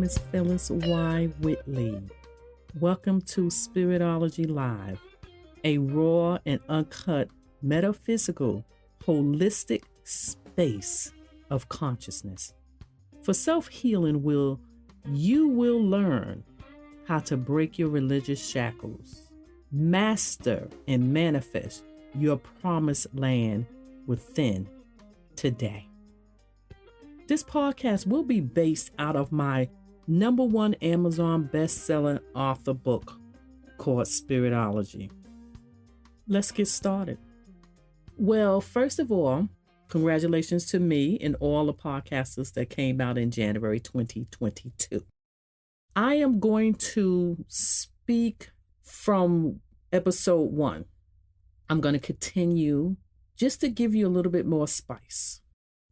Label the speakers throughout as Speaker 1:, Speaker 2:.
Speaker 1: is Phyllis Y. Whitley. Welcome to Spiritology Live, a raw and uncut metaphysical, holistic space of consciousness. For self-healing, you will learn how to break your religious shackles, master and manifest your promised land within today. This podcast will be based out of my #1 Amazon best-selling author book called Spiritology. Let's get started. Well, first of all, congratulations to me and all the podcasters that came out in January 2022. I am going to speak from episode 1. I'm going to continue just to give you a little bit more spice.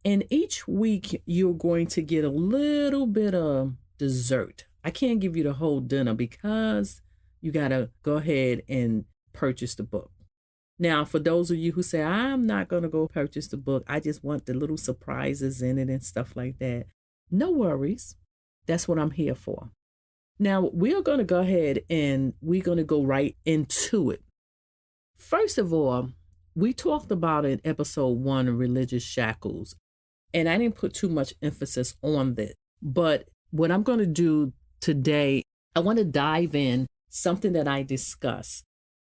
Speaker 1: And each week, you're going to get a little bit of dessert. I can't give you the whole dinner because you got to go ahead and purchase the book. Now, for those of you who say, I'm not going to go purchase the book, I just want the little surprises in it and stuff like that. No worries. That's what I'm here for. Now, we're going to go ahead and we're going to go right into it. First of all, we talked about in episode 1, religious shackles. And I didn't put too much emphasis on that. But what I'm going to do today, I want to dive in something that I discussed.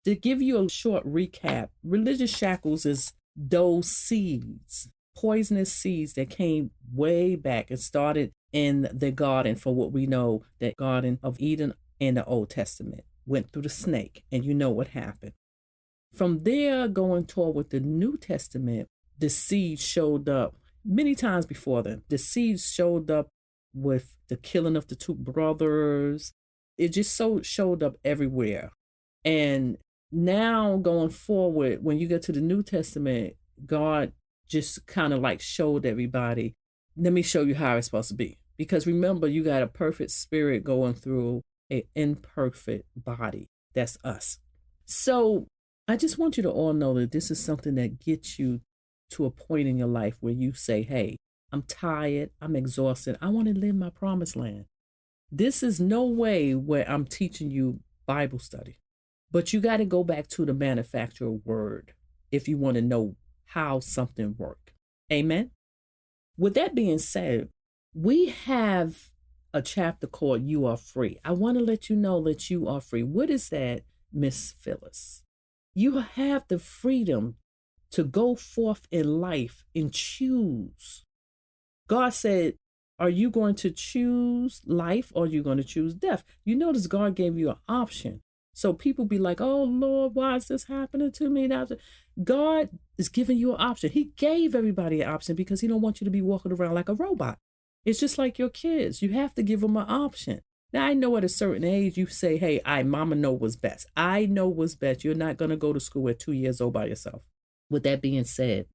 Speaker 1: To give you a short recap, religious shackles is those seeds, poisonous seeds that came way back and started in the garden, for what we know, that Garden of Eden in the Old Testament, went through the snake, and you know what happened. From there, going toward with the New Testament, the seed showed up many times before then. The seeds showed up with the killing of the 2 brothers. It just showed up everywhere. And now going forward, when you get to the New Testament, God just kind of like showed everybody, let me show you how it's supposed to be. Because remember, you got a perfect spirit going through an imperfect body. That's us. So I just want you to all know that this is something that gets you to a point in your life where you say, hey, I'm tired, I'm exhausted, I want to live my promised land. This is no way where I'm teaching you Bible study, but you got to go back to the manufacturer word if you want to know how something works. Amen. With that being said, we have a chapter called You Are Free. I want to let you know that you are free. What is that, Miss Phyllis? You have the freedom to go forth in life and choose. God said, are you going to choose life or are you going to choose death? You notice God gave you an option. So people be like, oh, Lord, why is this happening to me? God is giving you an option. He gave everybody an option because he don't want you to be walking around like a robot. It's just like your kids. You have to give them an option. Now, I know at a certain age, you say, hey, mama know what's best. I know what's best. You're not going to go to school at 2 years old by yourself. With that being said,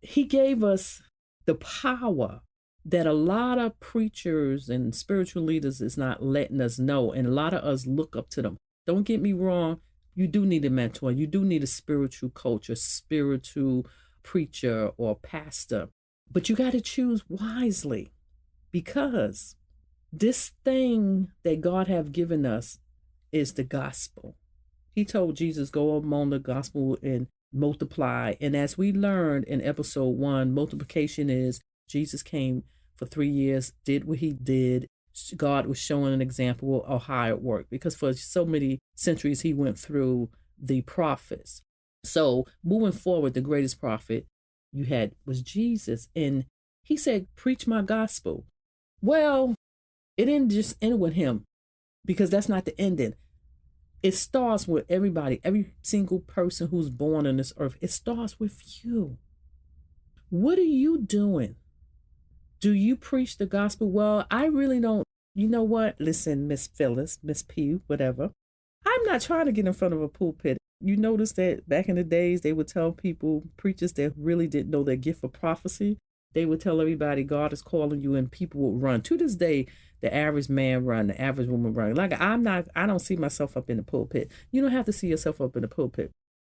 Speaker 1: he gave us the power that a lot of preachers and spiritual leaders is not letting us know. And a lot of us look up to them. Don't get me wrong. You do need a mentor. You do need a spiritual coach, a spiritual preacher or pastor. But you got to choose wisely, because this thing that God have given us is the gospel. He told Jesus, go among the gospel and multiply. And as we learned in episode 1, multiplication is Jesus came for 3 years, did what he did. God was showing an example of how it worked, because for so many centuries he went through the prophets. So moving forward, the greatest prophet you had was Jesus. And he said, preach my gospel. Well, it didn't just end with him, because that's not the ending. It starts with everybody, every single person who's born on this earth. It starts with you. What are you doing? Do you preach the gospel? Well, I really don't. You know what? Listen, Miss Phyllis, Miss P, whatever. I'm not trying to get in front of a pulpit. You notice that back in the days, they would tell people, preachers that really didn't know their gift of prophecy, they would tell everybody God is calling you, and people would run. To this day, the average man run, the average woman run. Like I don't see myself up in the pulpit. You don't have to see yourself up in the pulpit,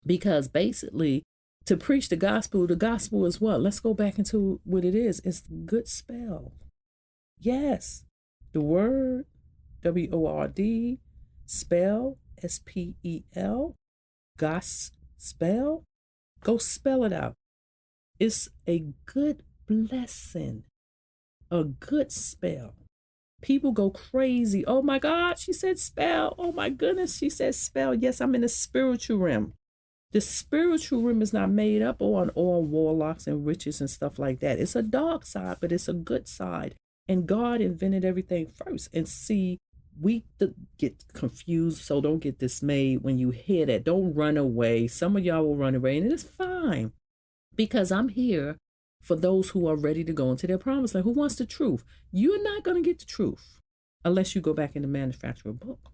Speaker 1: because basically to preach the gospel is what? Let's go back into what it is. It's good spell. Yes. The word, W-O-R-D, spell, S-P-E-L, gospel. Go spell it out. It's a good blessing, a good spell. People go crazy. Oh my God, she said spell. Oh my goodness, she said spell. Yes, I'm in the spiritual realm. The spiritual realm is not made up on all warlocks and witches and stuff like that. It's a dark side, but it's a good side. And God invented everything first. And see, we get confused, so don't get dismayed when you hear that. Don't run away. Some of y'all will run away, and it's fine because I'm here for those who are ready to go into their promise land. Who wants the truth? You're not going to get the truth unless you go back and manufacture a book.